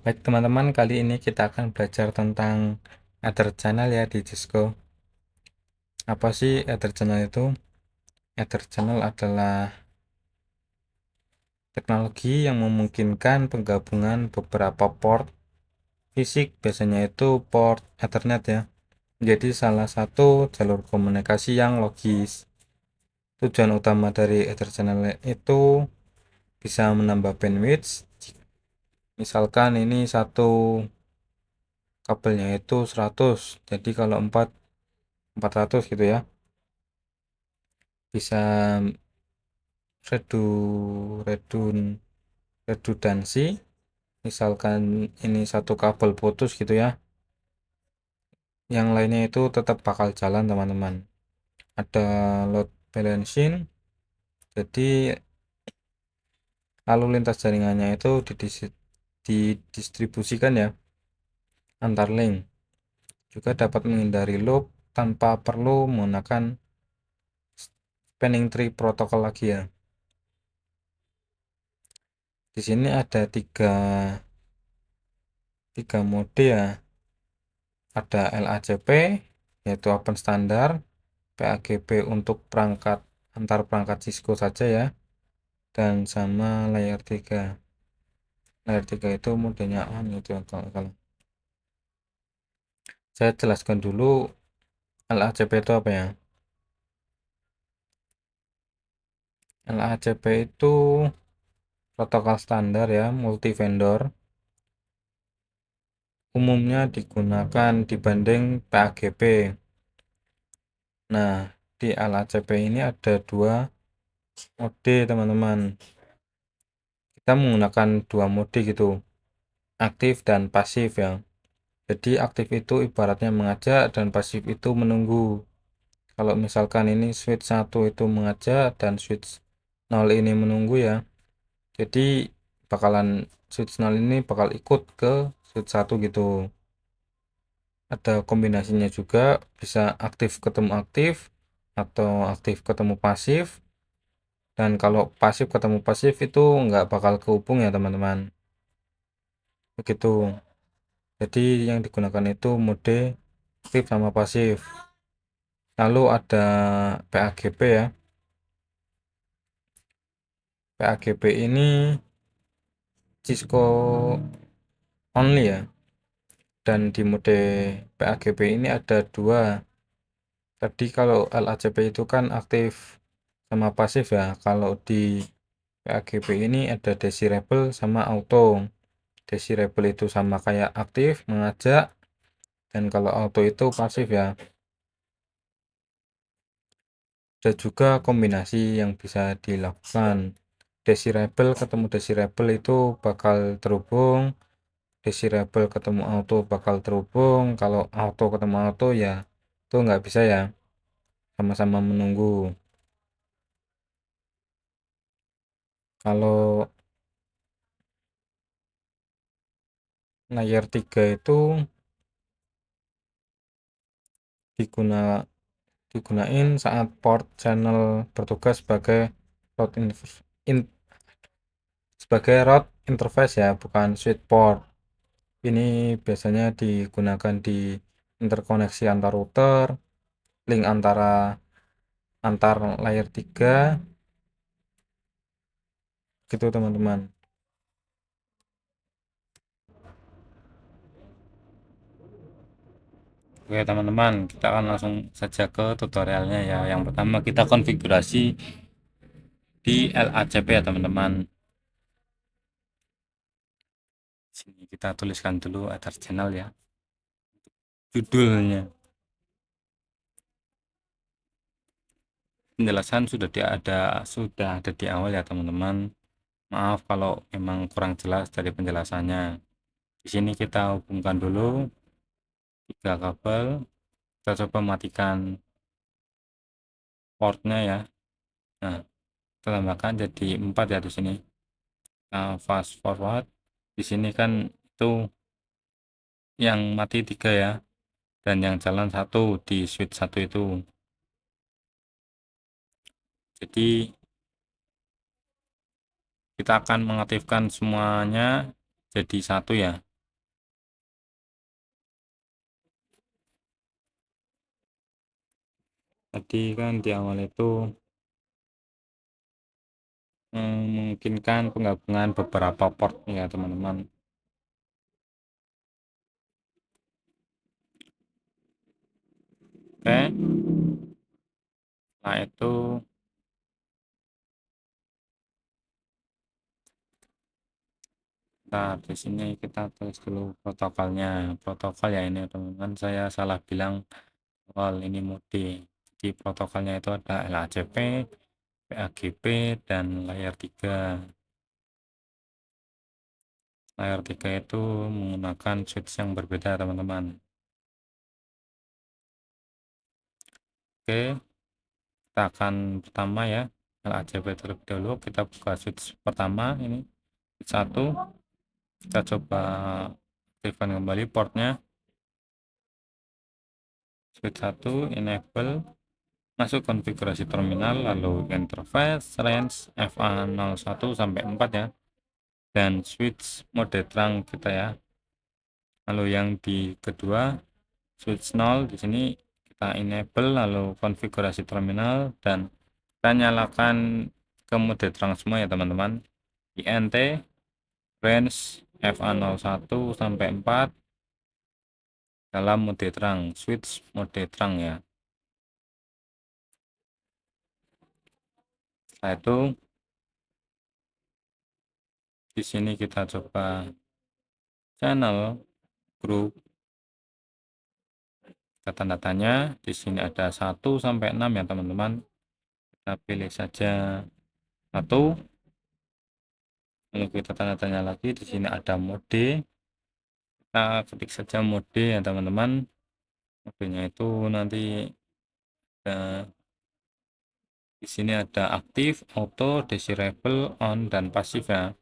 Baik teman-teman, kali ini kita akan belajar tentang Ether Channel ya di Cisco. Apa sih Ether Channel itu? Ether Channel adalah teknologi yang memungkinkan penggabungan beberapa port fisik, biasanya itu port Ethernet ya. Menjadi salah satu jalur komunikasi yang logis. Tujuan utama dari Ether Channel itu bisa menambah bandwidth. Misalkan ini satu kabelnya itu 100, jadi kalau 400 gitu ya. Bisa redundansi, misalkan ini satu kabel putus gitu ya, yang lainnya itu tetap bakal jalan teman-teman. Ada load balancing, jadi lalu lintas jaringannya itu didistribusikan ya antar link. Juga dapat menghindari loop tanpa perlu menggunakan spanning tree protokol lagi ya. Di sini ada tiga mode ya. Ada LACP yaitu open standar, PAGP untuk antar perangkat Cisco saja ya, dan sama layer 3. Layer 3 itu modenya on gitu ya, kalau saya jelaskan dulu LACP itu apa ya. LACP itu protokol standar ya, multi vendor, umumnya digunakan dibanding PAGP. Nah, di LACP ini ada dua mode teman-teman. Kita menggunakan dua mode gitu, aktif dan pasif ya. Jadi aktif itu ibaratnya mengajak dan pasif itu menunggu. Kalau misalkan ini switch 1 itu mengajak dan switch 0 ini menunggu ya. Jadi switch 0 ini bakal ikut ke switch 1 gitu. Ada kombinasinya juga, bisa aktif ketemu aktif atau aktif ketemu pasif. Dan kalau pasif ketemu pasif itu nggak bakal kehubung ya teman-teman. Begitu. Jadi yang digunakan itu mode aktif sama pasif. Lalu ada PAGP ya. PAGP ini Cisco only ya. Dan di mode PAGP ini ada dua. Tadi kalau LACP itu kan aktif sama pasif ya. Kalau di PAGP ini ada desirable sama auto. Desirable itu sama kayak aktif, mengajak. Dan kalau auto itu pasif ya. Ada juga kombinasi yang bisa dilakukan. Desirable ketemu desirable itu bakal terhubung. Desirable ketemu auto bakal terhubung. Kalau auto ketemu auto ya itu nggak bisa ya, sama-sama menunggu. Kalau layer 3 itu diguna digunain saat port channel bertugas in- sebagai route interface ya, bukan switch port. Ini biasanya digunakan di interkoneksi antar router, link antar layer 3 gitu teman-teman. Oke teman-teman, kita akan langsung saja ke tutorialnya ya. Yang pertama kita konfigurasi di LACP ya teman-teman. Sini kita tuliskan dulu Ether Channel ya, judulnya. Penjelasan sudah ada di awal ya teman-teman. Maaf kalau memang kurang jelas dari penjelasannya. Di sini kita hubungkan dulu tiga kabel. Kita coba matikan portnya ya. Nah, kita tambahkan jadi 4 ya di sini. Nah, fast forward. Di sini kan itu yang mati 3 ya, dan yang jalan satu di switch 1 itu. Jadi kita akan mengaktifkan semuanya jadi satu ya. Tadi kan di awal itu memungkinkan penggabungan beberapa port ya teman-teman. Oke, setelah itu di sini kita tulis dulu protokolnya. Protokol ya ini teman-teman, saya salah bilang awal ini mode. Di protokolnya itu ada LACP, PAGP, dan layer 3. Layer 3 itu menggunakan switch yang berbeda teman-teman. Oke, kita akan pertama ya, LACP terlebih dahulu. Kita buka switch pertama ini, switch 1. Kita coba aktifkan kembali portnya. Switch 1 enable, masuk konfigurasi terminal, lalu interface range FA01 sampai 4 ya, dan switch mode terang kita ya. Lalu yang di kedua switch 0, di sini kita enable, lalu konfigurasi terminal, dan kita nyalakan ke mode terang semua ya teman-teman. INT range FA01 sampai 4 dalam mode terang, switch mode terang ya. Setelah itu di sini kita coba channel group, tanda-tandanya di sini ada 1 sampai 6 ya teman-teman. Kita pilih saja 1, lalu kita tanda tanya lagi. Di sini ada mode, kita ketik saja mode ya teman-teman. Modenya itu nanti di sini ada aktif, auto, desirable, on, dan pasif ya.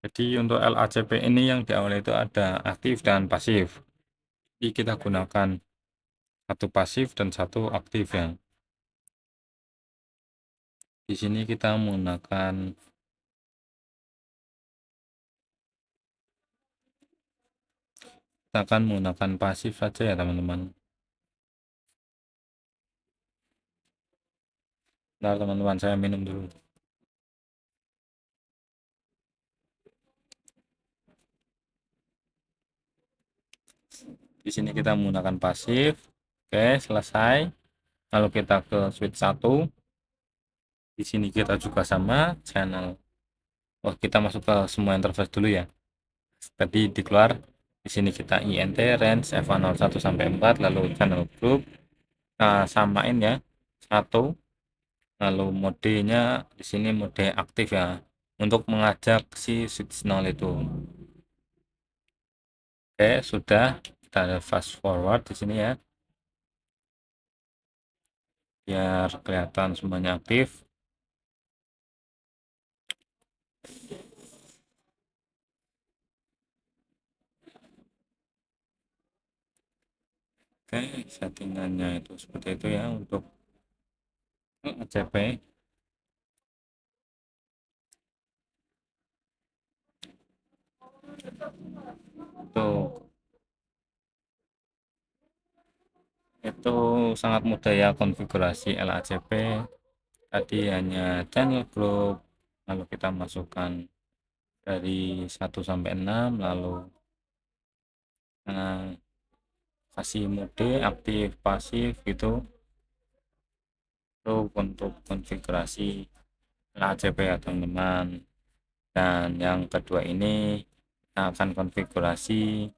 Jadi untuk LACP ini yang di awal itu ada aktif dan pasif. Jadi kita gunakan satu pasif dan satu aktif ya. Di sini kita menggunakan pasif saja ya teman-teman. Nah teman-teman, saya minum dulu. Di sini kita menggunakan pasif. Oke, selesai. Lalu kita ke switch 1. Di sini kita juga sama channel. Oh, kita masuk ke semua interface dulu ya. Tadi dikeluar. Di sini kita INT range FA01 sampai 4, lalu channel group. Nah, samain ya. 1. Lalu modenya di sini mode aktif ya. Untuk mengajak si switch 0 itu. Oke, sudah. Kita fast forward di sini ya. Biar kelihatan semuanya aktif. Oke, settingannya itu seperti itu ya untuk CP. Untuk itu sangat mudah ya konfigurasi LACP. Tadi hanya channel group, lalu kita masukkan dari 1 sampai 6, lalu eh, kasih mode aktif pasif gitu. Itu untuk konfigurasi LACP ya teman-teman. Dan yang kedua ini kita akan konfigurasi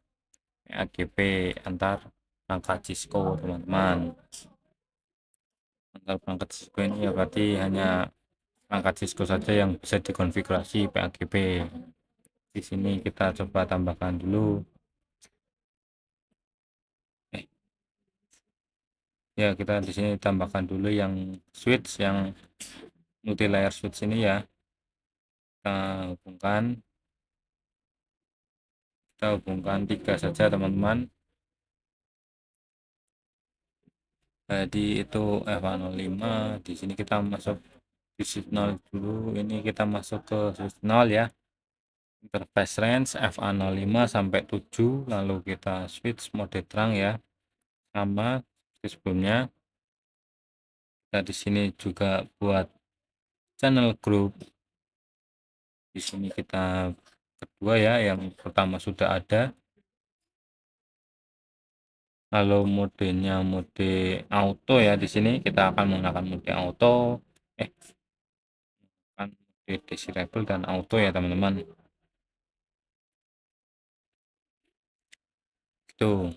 AGP antar perangkat Cisco teman-teman. Antar perangkat Cisco ini ya berarti hanya perangkat Cisco saja yang bisa dikonfigurasi PAGP. Di sini kita coba tambahkan dulu. Ya, kita di sini tambahkan dulu yang switch, yang multi layer switch ini ya. Kita hubungkan, 3 saja teman-teman. Jadi itu FA05. Di sini kita masuk di switch 0 dulu. Ini kita masuk ke switch 0 ya. Interface range FA05 sampai 7, lalu kita switch mode terang ya, sama seperti sebelumnya. Nah, di sini juga buat channel grup. Di sini kita kedua ya, yang pertama sudah ada. Kalau modenya mode auto ya, di sini kita akan menggunakan mode auto, kan mode desirable dan auto ya teman-teman. Itu.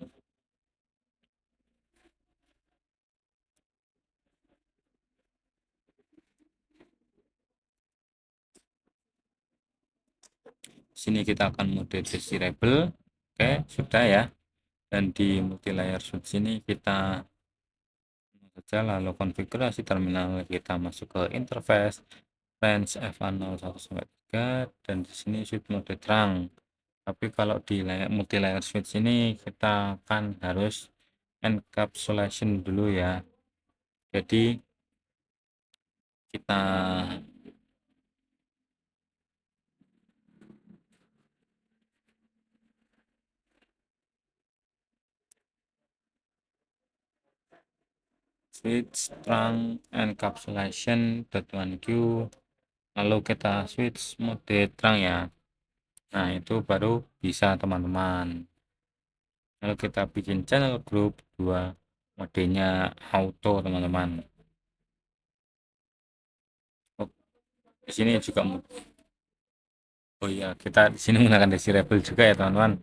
Sini kita akan mode desirable. Oke, sudah ya. Dan di multi layer switch sini kita saja lalu konfigurasi terminal, kita masuk ke interface range FA01 sampai 3 dan di sini switch mode terang. Tapi kalau di multi layer switch ini kita kan harus encapsulation dulu ya. Jadi kita switch terang encapsulation.1q, lalu kita switch mode terang ya. Nah, itu baru bisa teman-teman. Lalu kita bikin channel group 2, modenya auto teman-teman. Oh, di sini juga oh iya, kita di sini menggunakan desirable juga ya teman-teman.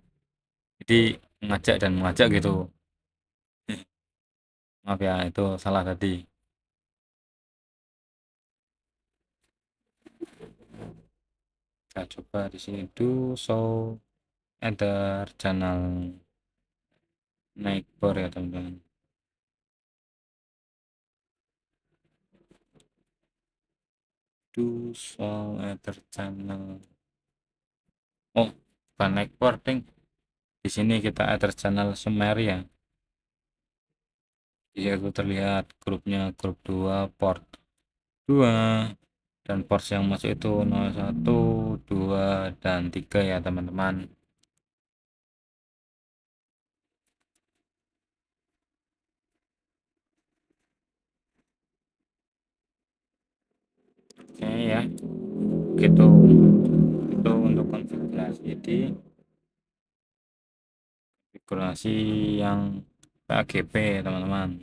Jadi mengajak dan mengajak gitu. Maaf ya, itu salah tadi. Kita coba di sini do show enter channel neighbor ya teman-teman. Do show enter channel. Oh, bukan neighbor ding. Di sini kita enter channel summary ya. Di situ terlihat grupnya grup 2 port 2 dan port yang masuk itu 01, 2 dan 3 ya teman-teman. Oke ya, gitu. Itu untuk konfigurasi yang AGP teman-teman.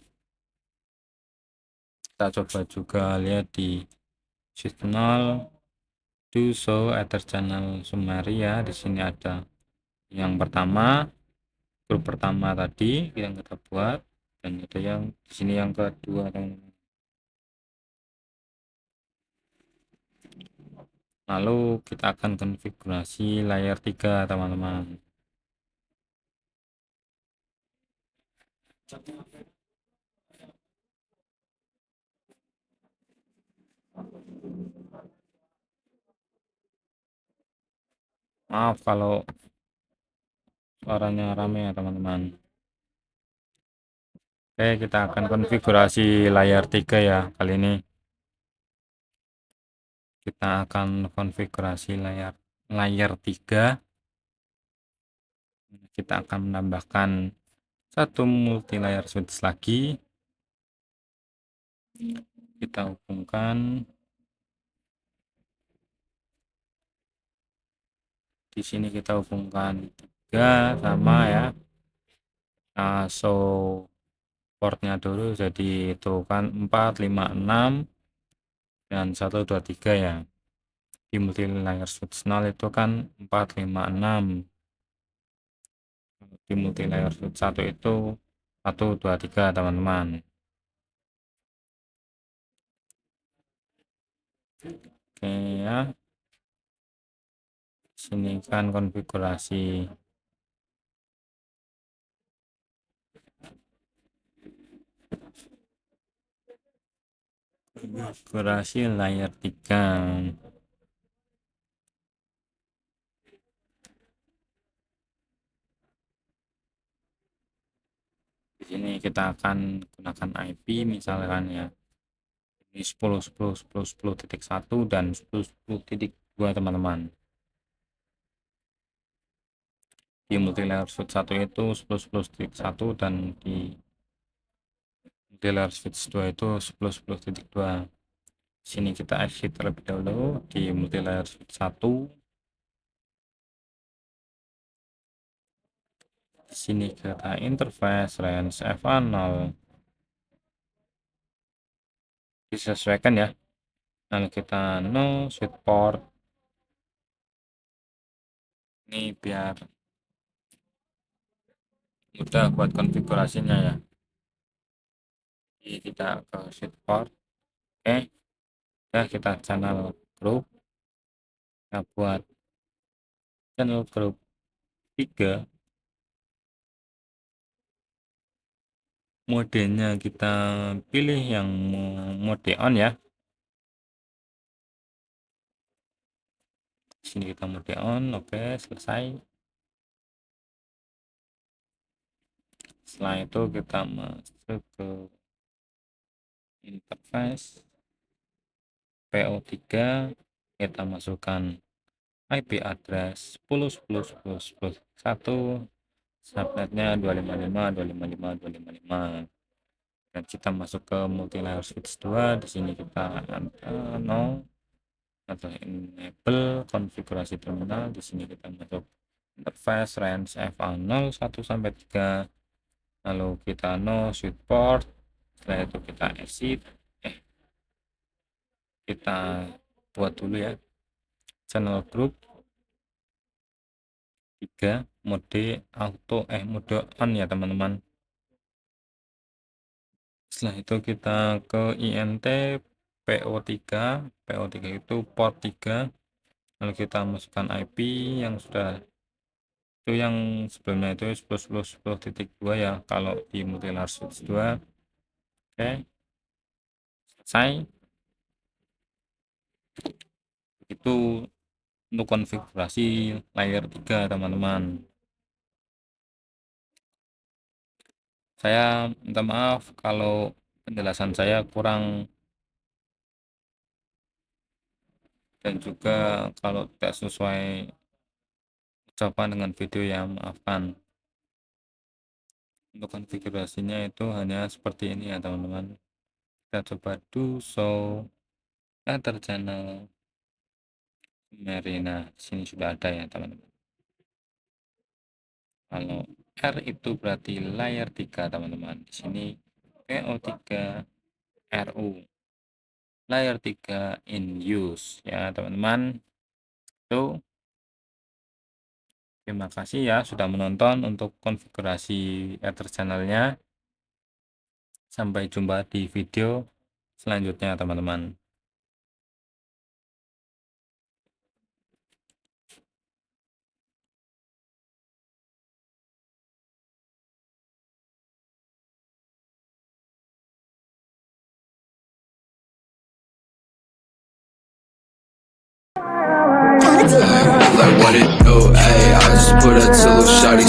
Kita coba juga lihat di signal do show ether channel summary ya. Di sini ada yang pertama, grup pertama tadi yang kita buat, dan ada yang di sini yang kedua teman-teman. Lalu kita akan konfigurasi layer 3 teman-teman. Maaf kalau suaranya rame ya teman-teman. Oke, kita akan konfigurasi layar 3 ya. Kali ini kita akan konfigurasi layar 3. Kita akan menambahkan satu multi layer switch lagi. Kita hubungkan di sini, kita hubungkan 3 sama ya. So portnya dulu, jadi itu kan 4, 5, 6 dan 1, 2, 3 ya. Di multi layer switch 0 itu kan 4, 5, 6. Di multi layer switch 1 itu 1, 2, 3 teman-teman. Oke ya, sini kan konfigurasi layar 3. Di sini kita akan gunakan IP misalkan ya, ini 10, 10, 10, 10.1 dan 10, 10.2 teman-teman. Di multi layer switch 1 itu 10, 10.1 dan di multilayer switch 2 itu 10.10.2. Sini kita exit terlebih dahulu di multilayer switch 1. Di sini kita interface range FA0 disesuaikan ya. Lalu kita no switch port. Ini biar mudah buat konfigurasinya ya. Jadi kita ke switch port. Oke. Ya, kita channel group. Kita buat channel group 3. Modenya kita pilih yang mode on ya. Di sini kita mode on. Oke, selesai. Setelah itu kita masuk ke interface PO3, kita masukkan IP address 10.10.10.10.1, subnetnya 255.255.255, dan kita masuk ke multilayer switch 2. Di sini kita no atau enable konfigurasi terminal. Di sini kita masuk interface range FA0 1 sampai 3, lalu kita no switch port. Setelah itu kita exit. Kita buat dulu ya channel group 3 mode auto mode on ya teman-teman. Setelah itu kita ke INT PO3. PO3 itu port 3, lalu kita masukkan IP yang sudah itu, yang sebelumnya itu 10.10.10.2 ya kalau di multilayer switch 2. Oke, selesai. Itu untuk konfigurasi layer 3 teman-teman. Saya minta maaf kalau penjelasan saya kurang dan juga kalau tidak sesuai ucapan dengan video, yang maafkan. Untuk konfigurasinya itu hanya seperti ini ya teman-teman. Kita coba do show ether channel Marina. Di sini sudah ada ya teman-teman. Kalau R itu berarti layer 3 teman-teman. Di sini PO3 RU layer 3 in use ya teman-teman. Itu terima kasih ya sudah menonton untuk konfigurasi ether channelnya. Sampai jumpa di video selanjutnya teman-teman. Like what it do, ayy, I just put up to little shawty